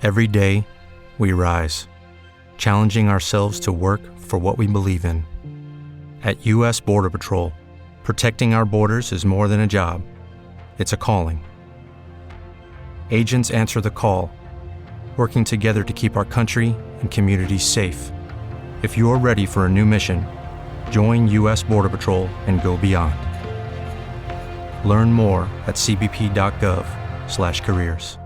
Every day, we rise, challenging ourselves to work for what we believe in. At U.S. Border Patrol, protecting our borders is more than a job. It's a calling. Agents answer the call, working together to keep our country and communities safe. If you are ready for a new mission, join U.S. Border Patrol and go beyond. Learn more at cbp.gov/careers.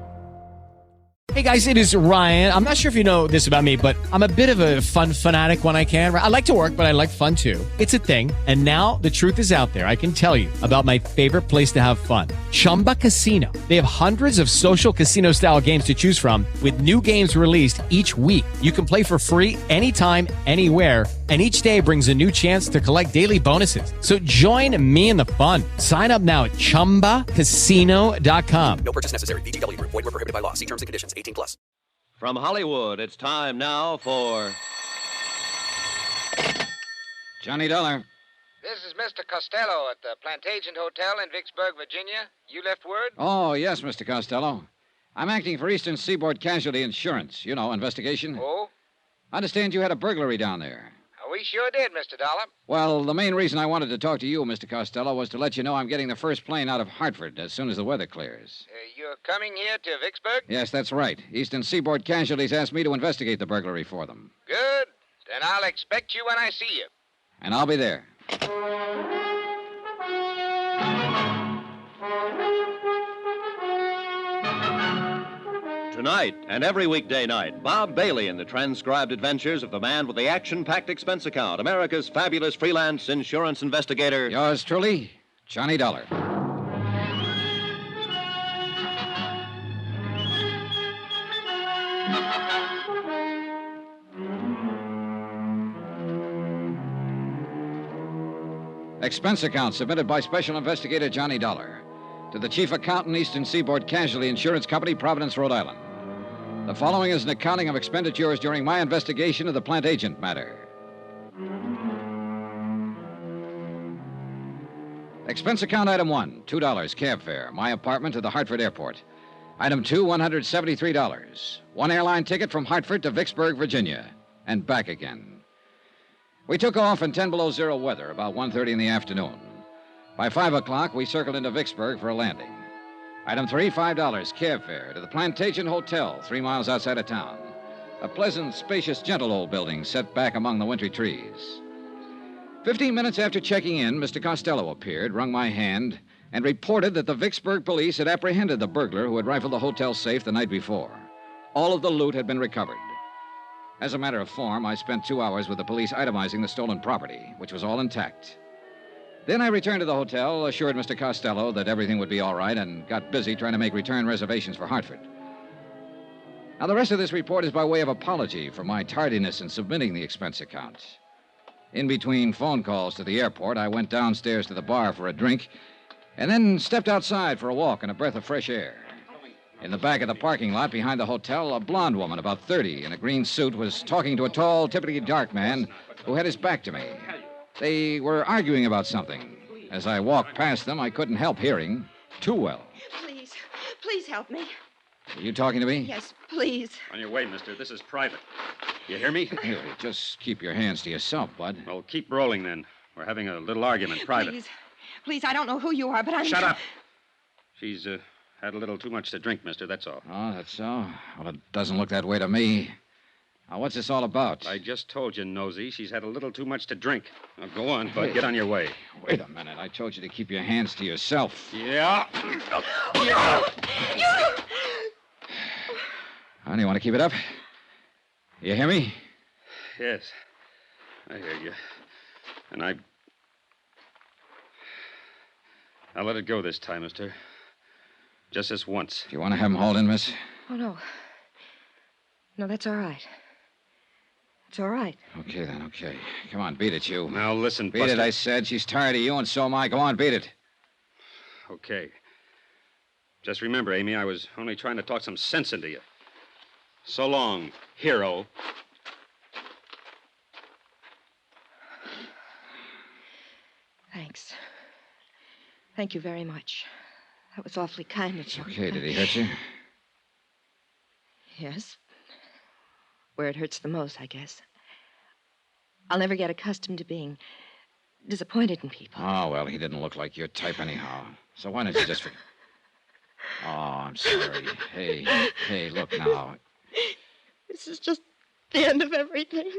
Hey guys, it is Ryan. I'm not sure if you know this about me, but I'm a bit of a fun fanatic when I can. I like to work, but I like fun too. It's a thing. And now the truth is out there. I can tell you about my favorite place to have fun. Chumba Casino. They have hundreds of social casino style games to choose from with new games released each week. You can play for free anytime, anywhere. And each day brings a new chance to collect daily bonuses. So join me in the fun. Sign up now at ChumbaCasino.com. No purchase necessary. VGW Group. Void where prohibited by law. See terms and conditions. 18+. From Hollywood, it's time now for Johnny Dollar. This is Mr. Costello at the Plantagent Hotel in Vicksburg, Virginia. You left word? Oh, yes, Mr. Costello. I'm acting for Eastern Seaboard Casualty Insurance. You know, investigation. Oh? I understand you had a burglary down there. We sure did, Mr. Dollar. Well, the main reason I wanted to talk to you, Mr. Costello, was to let you know I'm getting the first plane out of Hartford as soon as the weather clears. You're coming here to Vicksburg? Yes, that's right. Eastern Seaboard Casualties asked me to investigate the burglary for them. Good. Then I'll expect you when I see you. And I'll be there. Tonight and every weekday night, Bob Bailey in the transcribed adventures of the man with the action-packed expense account, America's fabulous freelance insurance investigator. Yours truly, Johnny Dollar. Expense account submitted by Special Investigator Johnny Dollar to the Chief Accountant, Eastern Seaboard Casualty Insurance Company, Providence, Rhode Island. The following is an accounting of expenditures during my investigation of the Plantagent matter. Expense account item 1, $2 cab fare, my apartment to the Hartford airport. Item 2, $173. One airline ticket from Hartford to Vicksburg, Virginia, and back again. We took off in 10 below zero weather about 1:30 in the afternoon. By 5 o'clock, we circled into Vicksburg for a landing. Item 3, $5 cab fare to the Plantagent Hotel, 3 miles outside of town. A pleasant, spacious, gentle old building set back among the wintry trees. 15 minutes after checking in, Mr. Costello appeared, wrung my hand, and reported that the Vicksburg police had apprehended the burglar who had rifled the hotel safe the night before. All of the loot had been recovered. As a matter of form, I spent 2 hours with the police itemizing the stolen property, which was all intact. Then I returned to the hotel, assured Mr. Costello that everything would be all right, and got busy trying to make return reservations for Hartford. Now, the rest of this report is by way of apology for my tardiness in submitting the expense account. In between phone calls to the airport, I went downstairs to the bar for a drink, and then stepped outside for a walk and a breath of fresh air. In the back of the parking lot behind the hotel, a blonde woman, about 30, in a green suit, was talking to a tall, typically dark man who had his back to me. They were arguing about something. As I walked past them, I couldn't help hearing too well. Please help me. Are you talking to me? Yes, please. On your way, mister. This is private. You hear me? Here, just keep your hands to yourself, bud. Well, keep rolling, then. We're having a little argument, private. Please, I don't know who you are, but I'm... Shut up! She's, had a little too much to drink, mister, that's all. Oh, that's so? Well, it doesn't look that way to me. Now, what's this all about? I just told you, Nosy, she's had a little too much to drink. Now, go on, bud. Get on your way. Wait a minute. I told you to keep your hands to yourself. Yeah? Honey, you want to keep it up? You hear me? Yes. I hear you. And I'll let it go this time, mister. Just this once. Do you want to have him hauled in, miss? Oh, no. No, that's all right. It's all right. Okay, then, okay. Come on, beat it, you. Now, listen, Beat Buster. it, I said. She's tired of you, and so am I. Go on, beat it. Okay. Just remember, Amy, I was only trying to talk some sense into you. So long, hero. Thanks. Thank you very much. That was awfully kind of you. Okay, did he hurt you? Yes. Where it hurts the most, I guess. I'll never get accustomed to being disappointed in people. Oh, well, he didn't look like your type anyhow. So why don't you just... Oh, I'm sorry. Hey, look now. This is just the end of everything.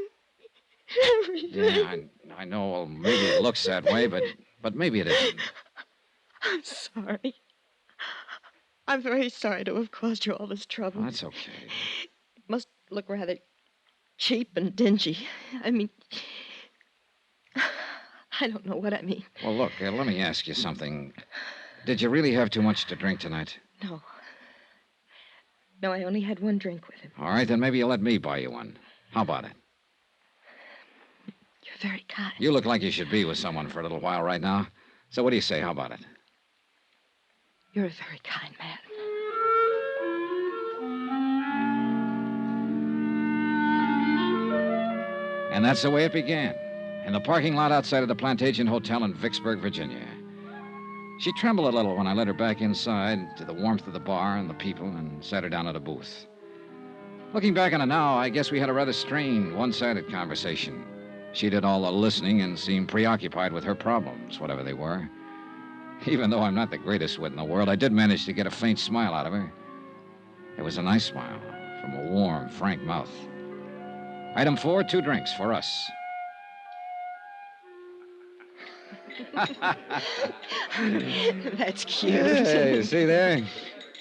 Everything. Yeah, I know. Well, maybe it looks that way, but maybe it isn't. I'm sorry. I'm very sorry to have caused you all this trouble. Oh, that's okay. It must look rather cheap and dingy. I mean, I don't know what I mean. Well, look, let me ask you something. Did you really have too much to drink tonight? No. No, I only had one drink with him. All right, then maybe you'll let me buy you one. How about it? You're very kind. You look like you should be with someone for a little while right now. So what do you say? How about it? You're a very kind man. And that's the way it began, in the parking lot outside of the Plantagent Hotel in Vicksburg, Virginia. She trembled a little when I led her back inside to the warmth of the bar and the people and sat her down at a booth. Looking back on it now, I guess we had a rather strained, one-sided conversation. She did all the listening and seemed preoccupied with her problems, whatever they were. Even though I'm not the greatest wit in the world, I did manage to get a faint smile out of her. It was a nice smile from a warm, frank mouth. Item 4, 2 drinks for us. That's cute. Hey, see there?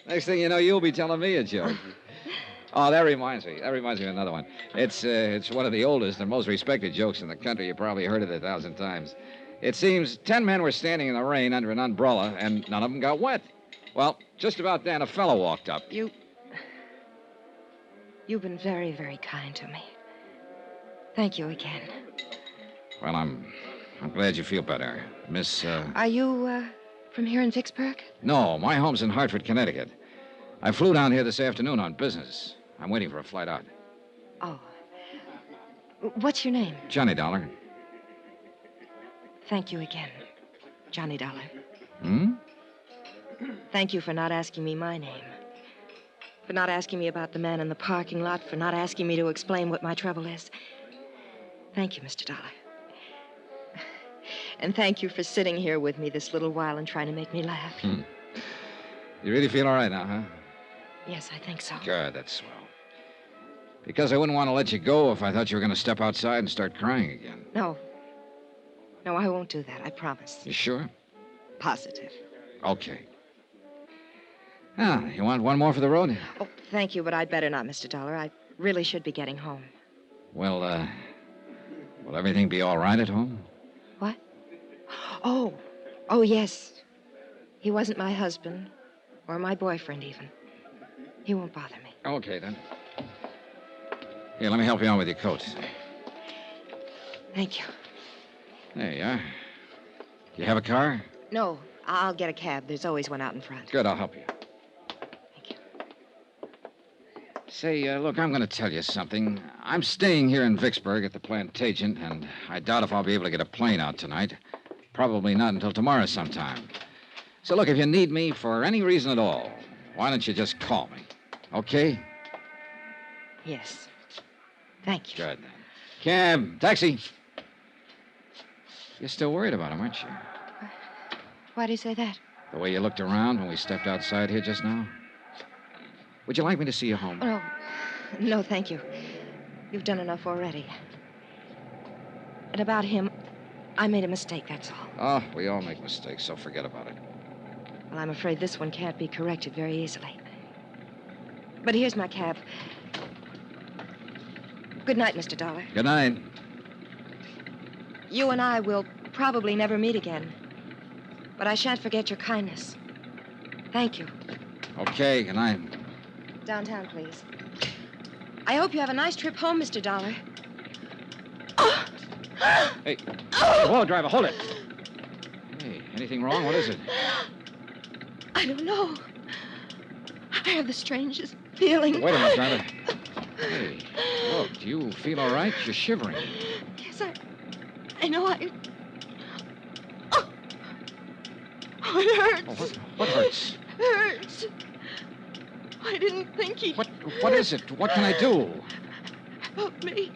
Next thing you know, you'll be telling me a joke. Oh, that reminds me. That reminds me of another one. It's one of the oldest and most respected jokes in the country. You probably heard it 1,000 times. It seems 10 men were standing in the rain under an umbrella, and none of them got wet. Well, just about then, a fellow walked up. You've been very, very kind to me. Thank you again. Well, I'm glad you feel better. Miss, Are you, from here in Vicksburg? No, my home's in Hartford, Connecticut. I flew down here this afternoon on business. I'm waiting for a flight out. Oh. What's your name? Johnny Dollar. Thank you again, Johnny Dollar. Hmm? Thank you for not asking me my name. For not asking me about the man in the parking lot. For not asking me to explain what my trouble is. Thank you, Mr. Dollar. And thank you for sitting here with me this little while and trying to make me laugh. You really feel all right now, huh? Yes, I think so. Good, that's swell. Because I wouldn't want to let you go if I thought you were going to step outside and start crying again. No. No, I won't do that, I promise. You sure? Positive. Okay. Ah, you want one more for the road? Oh, thank you, but I'd better not, Mr. Dollar. I really should be getting home. Well, will everything be all right at home? What? Oh, yes. He wasn't my husband, or my boyfriend, even. He won't bother me. Okay, then. Here, let me help you on with your coat. Thank you. There you are. You have a car? No, I'll get a cab. There's always one out in front. Good, I'll help you. Thank you. Say, look, I'm going to tell you something. I'm staying here in Vicksburg at the Plantagent, and I doubt if I'll be able to get a plane out tonight. Probably not until tomorrow sometime. So, look, if you need me for any reason at all, why don't you just call me? Okay? Yes. Thank you. Good, then. Cab, taxi. You're still worried about him, aren't you? Why do you say that? The way you looked around when we stepped outside here just now? Would you like me to see you home? Oh, no, thank you. You've done enough already. And about him, I made a mistake, that's all. Oh, we all make mistakes, so forget about it. Well, I'm afraid this one can't be corrected very easily. But here's my cab. Good night, Mr. Dollar. Good night. You and I will probably never meet again. But I shan't forget your kindness. Thank you. Okay, good night. Downtown, please. I hope you have a nice trip home, Mr. Dollar. Hey, whoa, driver, hold it. Hey, anything wrong? What is it? I don't know. I have the strangest feeling. Wait a minute, driver. Hey, look, do you feel all right? You're shivering. Yes, I know Oh, it hurts. Oh, what hurts? Hurts. I didn't think he... What is it? What can I do? Help me.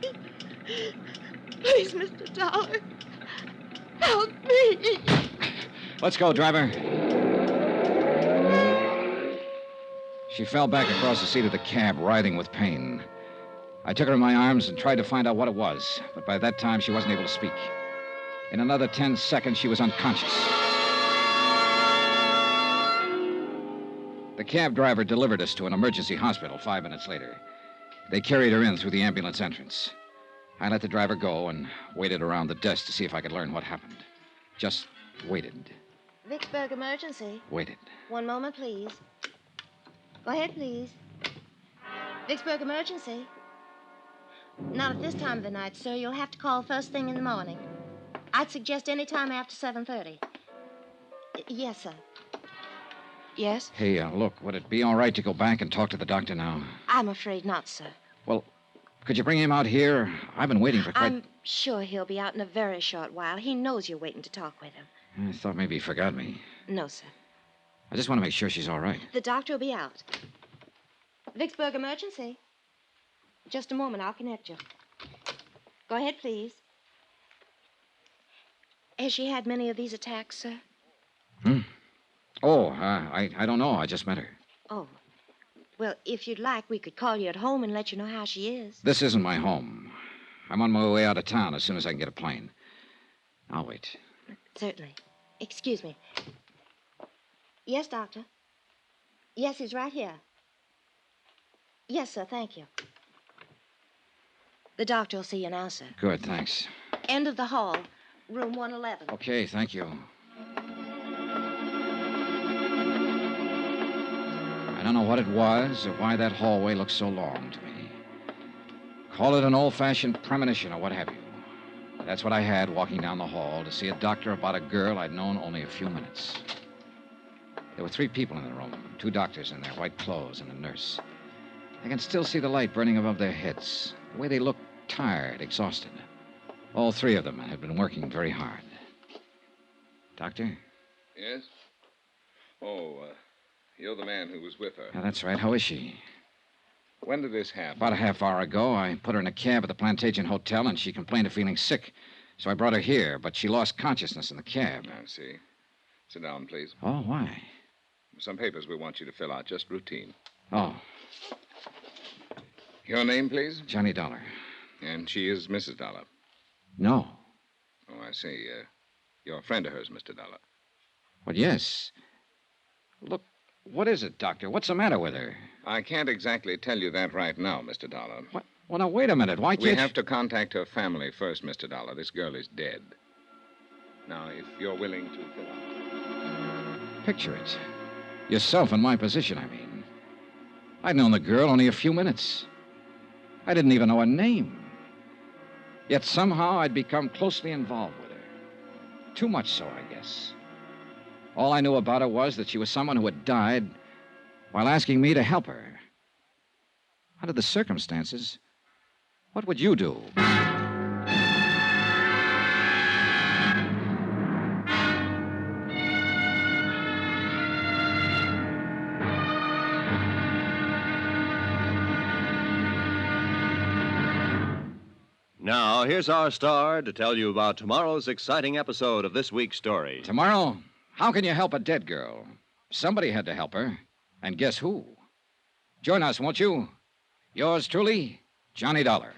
Please, Mr. Dollar. Help me. Let's go, driver. She fell back across the seat of the cab, writhing with pain. I took her in my arms and tried to find out what it was, but by that time she wasn't able to speak. In another 10 seconds, she was unconscious. The cab driver delivered us to an emergency hospital 5 minutes later. They carried her in through the ambulance entrance. I let the driver go and waited around the desk to see if I could learn what happened. Just waited. Vicksburg emergency. Waited. One moment, please. Go ahead, please. Vicksburg emergency. Not at this time of the night, sir. You'll have to call first thing in the morning. I'd suggest any time after 7:30. Yes, sir. Yes? Hey, look, would it be all right to go back and talk to the doctor now? I'm afraid not, sir. Well, could you bring him out here? I've been waiting for quite... I'm sure he'll be out in a very short while. He knows you're waiting to talk with him. I thought maybe he forgot me. No, sir. I just want to make sure she's all right. The doctor will be out. Vicksburg emergency. Just a moment, I'll connect you. Go ahead, please. Has she had many of these attacks, sir? Oh, I don't know. I just met her. Oh. Well, if you'd like, we could call you at home and let you know how she is. This isn't my home. I'm on my way out of town as soon as I can get a plane. I'll wait. Certainly. Excuse me. Yes, doctor. Yes, he's right here. Yes, sir, thank you. The doctor will see you now, sir. Good, thanks. End of the hall, room 111. Okay, thank you. I don't know what it was or why that hallway looked so long to me. Call it an old-fashioned premonition or what have you. That's what I had walking down the hall to see a doctor about a girl I'd known only a few minutes. There were 3 people in the room, 2 doctors in their white clothes and a nurse. I can still see the light burning above their heads, the way they looked tired, exhausted. All 3 of them had been working very hard. Doctor? Yes? Oh, you're the man who was with her. Yeah, that's right. How is she? When did this happen? About a half hour ago, I put her in a cab at the Plantagent Hotel, and she complained of feeling sick. So I brought her here, but she lost consciousness in the cab. I see. Sit down, please. Oh, why? Some papers we want you to fill out, just routine. Oh, Your name, please? Johnny Dollar. And she is Mrs. Dollar. No. Oh, I see. You're a friend of hers, Mr. Dollar. Well, yes. Look, what is it, Doctor? What's the matter with her? I can't exactly tell you that right now, Mr. Dollar. What? Well, now, wait a minute. Why can't We have to contact her family first, Mr. Dollar. This girl is dead. Now, if you're willing to fill out... Picture it. Yourself in my position, I mean. I'd known the girl only a few minutes. I didn't even know her name. Yet somehow I'd become closely involved with her. Too much so, I guess. All I knew about her was that she was someone who had died while asking me to help her. Under the circumstances, what would you do? Now, here's our star to tell you about tomorrow's exciting episode of this week's story. Tomorrow, how can you help a dead girl? Somebody had to help her. And guess who? Join us, won't you? Yours truly, Johnny Dollar.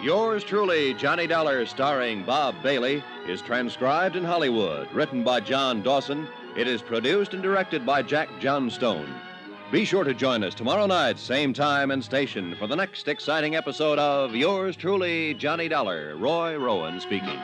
Yours truly, Johnny Dollar, starring Bob Bailey, is transcribed in Hollywood, written by John Dawson. It is produced and directed by Jack Johnstone. Be sure to join us tomorrow night, same time and station, for the next exciting episode of Yours truly, Johnny Dollar. Roy Rowan speaking.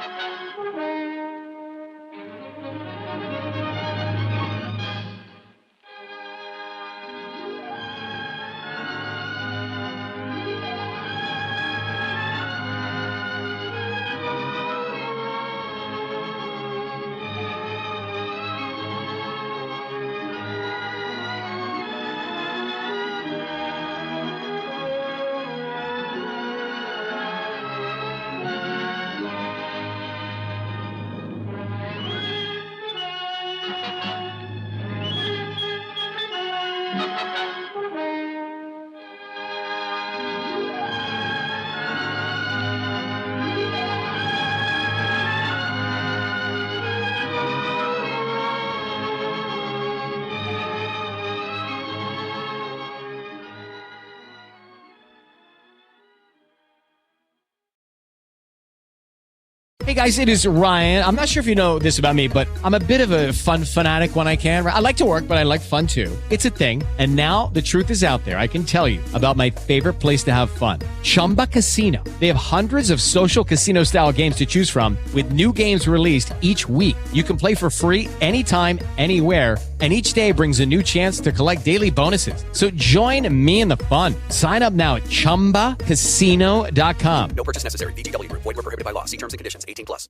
Hey guys, it is Ryan. I'm not sure if you know this about me, but I'm a bit of a fun fanatic when I can. I like to work, but I like fun too. It's a thing. And now the truth is out there. I can tell you about my favorite place to have fun. Chumba Casino. They have hundreds of social casino style games to choose from with new games released each week. You can play for free anytime, anywhere. And each day brings a new chance to collect daily bonuses. So join me in the fun. Sign up now at ChumbaCasino.com. No purchase necessary. VGW Group. Void were prohibited by law. See terms and conditions. 18+.